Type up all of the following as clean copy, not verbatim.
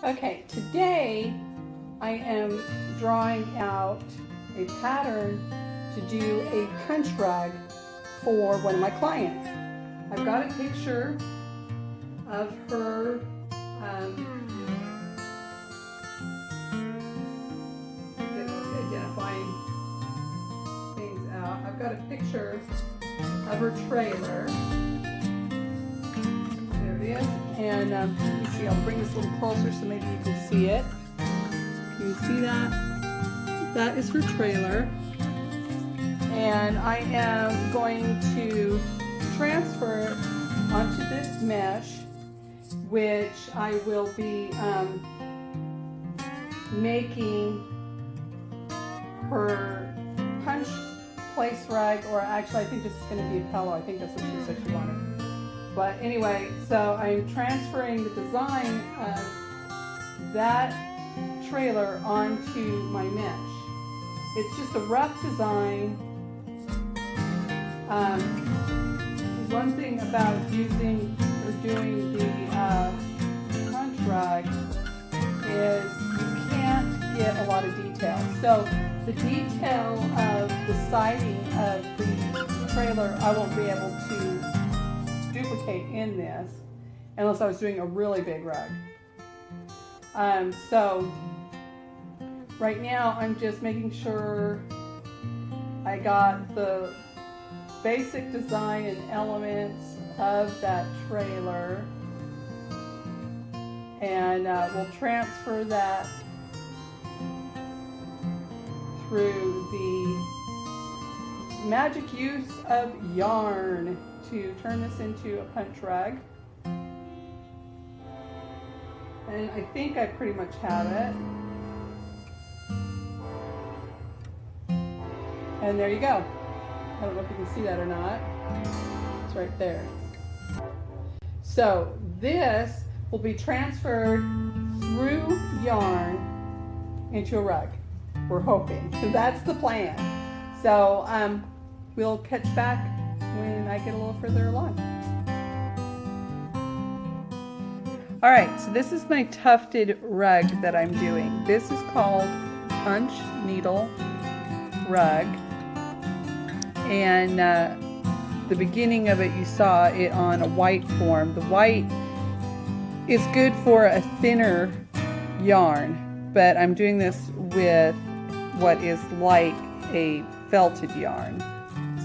Okay, today I am drawing out a pattern to do a punch rug for one of my clients. I've got a picture of her identifying things out. I've got a picture of her trailer. There it is. And let me see, I'll bring this a little closer so maybe you can see it. Can you see that? That is her trailer. And I am going to transfer it onto this mesh, which I will be making her punch place rug, or actually I think this is going to be a pillow. I think that's what she said she wanted. But anyway, so I'm transferring the design of that trailer onto my mesh. It's just a rough design. One thing about using or doing the punch rug is you can't get a lot of detail. So the detail of the siding of the trailer I won't be able to duplicate in this unless I was doing a really big rug. So right now I'm just making sure I got the basic design and elements of that trailer, and we'll transfer that through the magic use of yarn to turn this into a punch rug. And I think I pretty much have it. And there you go. I don't know if you can see that or not. It's right there. So this will be transferred through yarn into a rug. We're hoping. So that's the plan. So we'll catch back when I get a little further along. All right, so this is my tufted rug that I'm doing. This is called Punch Needle Rug. And the beginning of it, you saw it on a white form. The white is good for a thinner yarn, but I'm doing this with what is like a felted yarn.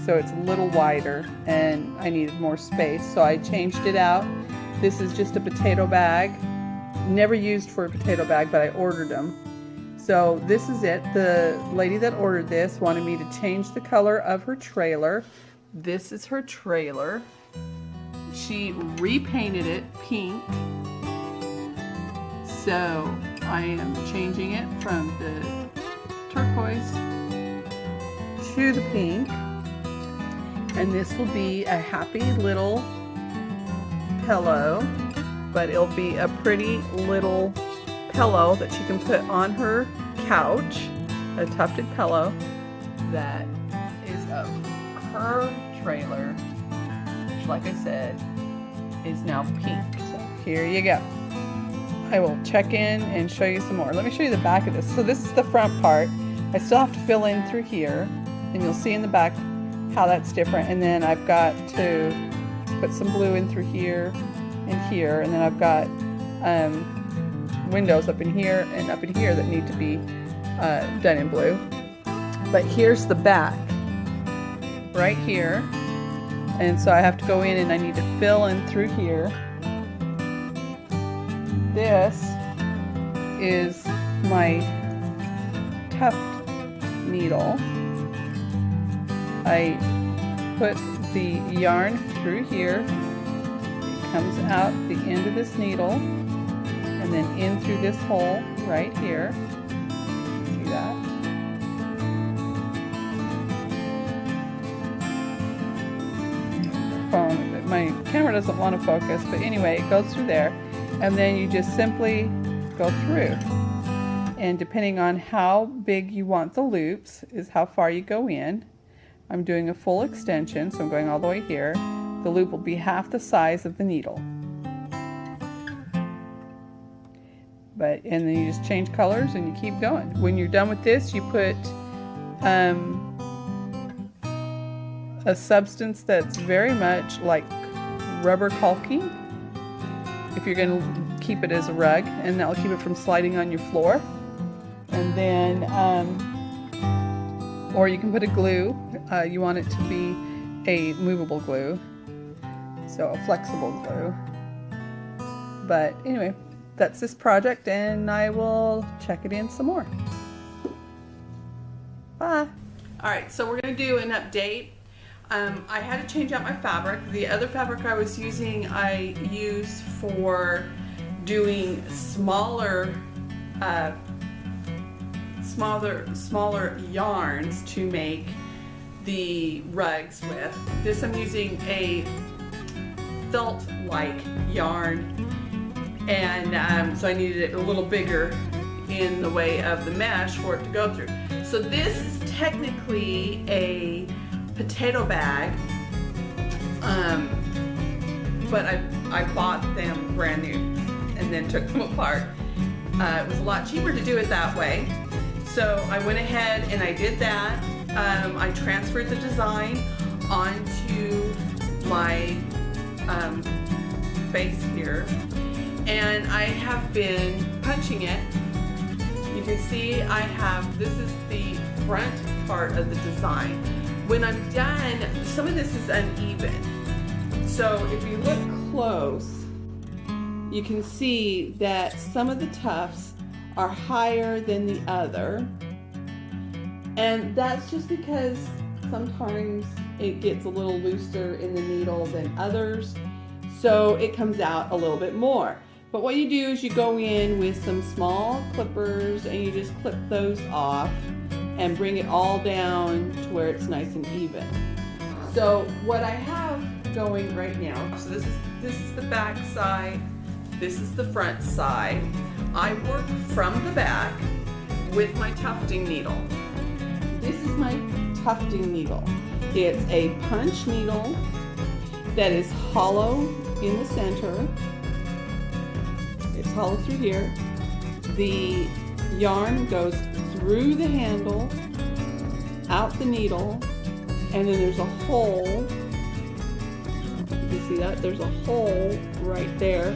So it's a little wider and I needed more space, so I changed it out. This is just a potato bag. Never used for a potato bag, but I ordered them. So this is it. The lady that ordered this wanted me to change the color of her trailer. This is her trailer. She repainted it pink. So I am changing it from the turquoise to the pink. And this will be a happy little pillow, but it'll be a pretty little pillow that she can put on her couch, a tufted pillow that is of her trailer, which, like I said, is now pink. So here you go. I will check in and show you some more. Let me show you the back of this. So this is the front part. I still have to fill in through here, and you'll see in the back how that's different. And then I've got to put some blue in through here and here, and then I've got windows up in here and up in here that need to be done in blue. But here's the back right here, and so I have to go in and I need to fill in through here. This is my tuft needle. I put the yarn through here. It comes out the end of this needle and then in through this hole right here. See that? My camera doesn't want to focus, but anyway, it goes through there, and then you just simply go through. And depending on how big you want the loops is how far you go in. I'm doing a full extension, so I'm going all the way here. The loop will be half the size of the needle. But, and then you just change colors and you keep going. When you're done with this, you put a substance that's very much like rubber caulking, if you're going to keep it as a rug, and that will keep it from sliding on your floor. And then, or you can put a glue. You want it to be a movable glue, so a flexible glue. But anyway, that's this project, and I will check it in some more. Bye. All right, so we're going to do an update. I had to change out my fabric. The other fabric I was using, I use for doing smaller yarns to make the rugs with. This I'm using a felt-like yarn, and so I needed it a little bigger in the way of the mesh for it to go through. So this is technically a potato bag, but I bought them brand new and then took them apart. It was a lot cheaper to do it that way, so I went ahead and I did that. I transferred the design onto my base here, and I have been punching it. You can see this is the front part of the design. When I'm done, some of this is uneven. So if you look close, you can see that some of the tufts are higher than the other. And that's just because sometimes it gets a little looser in the needle than others. So it comes out a little bit more. But what you do is you go in with some small clippers and you just clip those off and bring it all down to where it's nice and even. So what I have going right now, so this is the back side, this is the front side. I work from the back with my tufting needle. This is my tufting needle. It's a punch needle that is hollow in the center. It's hollow through here. The yarn goes through the handle, out the needle, and then there's a hole. You see that? There's a hole right there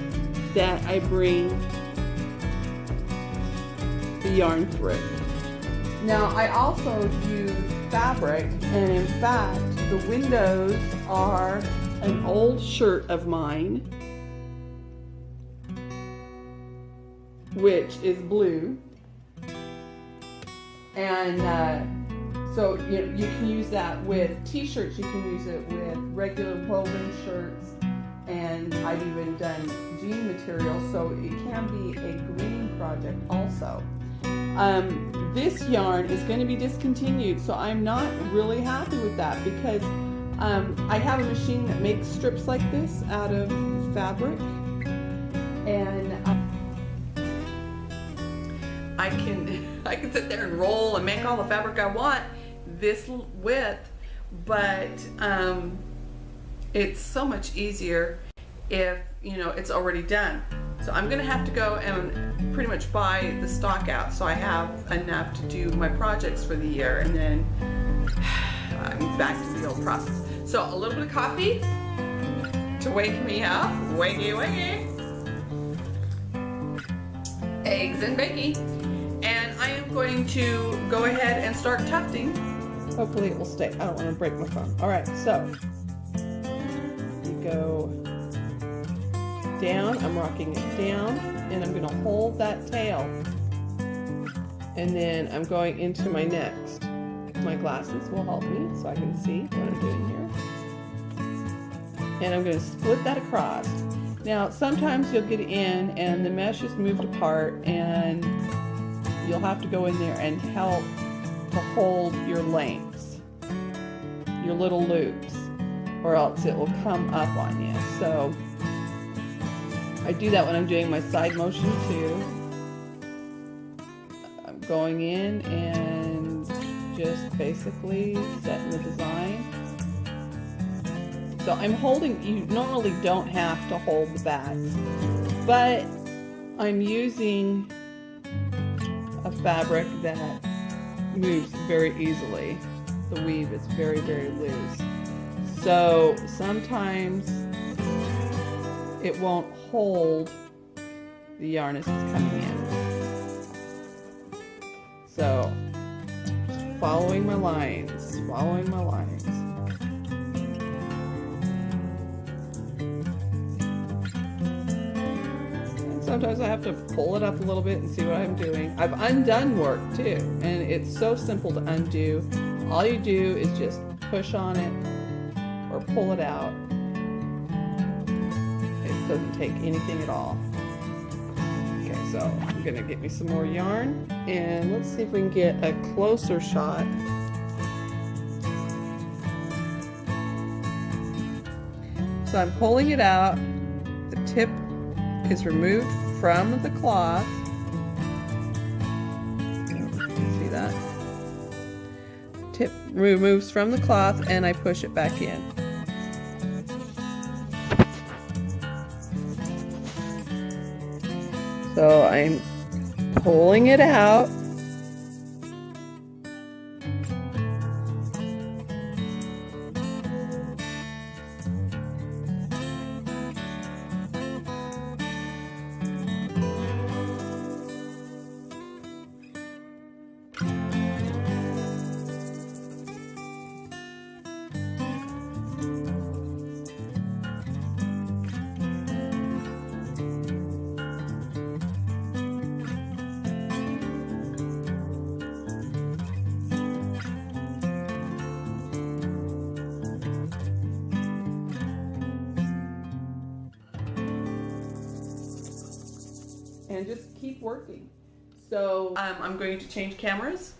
that I bring the yarn through. Now I also use fabric, and in fact the windows are an old shirt of mine, which is blue. And so you can use that with t-shirts, you can use it with regular woven shirts, and I've even done jean material, so it can be a green project also. This yarn is going to be discontinued, so I'm not really happy with that because I have a machine that makes strips like this out of fabric, and I can sit there and roll and make all the fabric I want this width, but it's so much easier if it's already done. So I'm gonna have to go and pretty much buy the stock out so I have enough to do my projects for the year, and then I'm back to the old process. So a little bit of coffee to wake me up, wakey wakey, eggs and bacon. And I am going to go ahead and start tufting. Hopefully it will stay. I don't want to break my phone. All right, so you go down. I'm rocking it down, and I'm going to hold that tail. And then I'm going into my next. My glasses will help me so I can see what I'm doing here. And I'm going to split that across. Now, sometimes you'll get in and the mesh is moved apart, and you'll have to go in there and help to hold your lengths, your little loops, or else it will come up on you. So I do that when I'm doing my side motion too. I'm going in and just basically setting the design. So I'm holding, you normally don't have to hold the backs, but I'm using a fabric that moves very easily. The weave is very, very loose. So sometimes it won't hold the yarn as it's coming in. So just following my lines, following my lines. And sometimes I have to pull it up a little bit and see what I'm doing. I've undone work too, and it's so simple to undo. All you do is just push on it or pull it out. It doesn't take anything at all. Okay, so I'm gonna get me some more yarn, and let's see if we can get a closer shot. So I'm pulling it out. The tip is removed from the cloth. See that? Tip removes from the cloth, and I push it back in. So I'm pulling it out. And just keep working. So I'm going to change cameras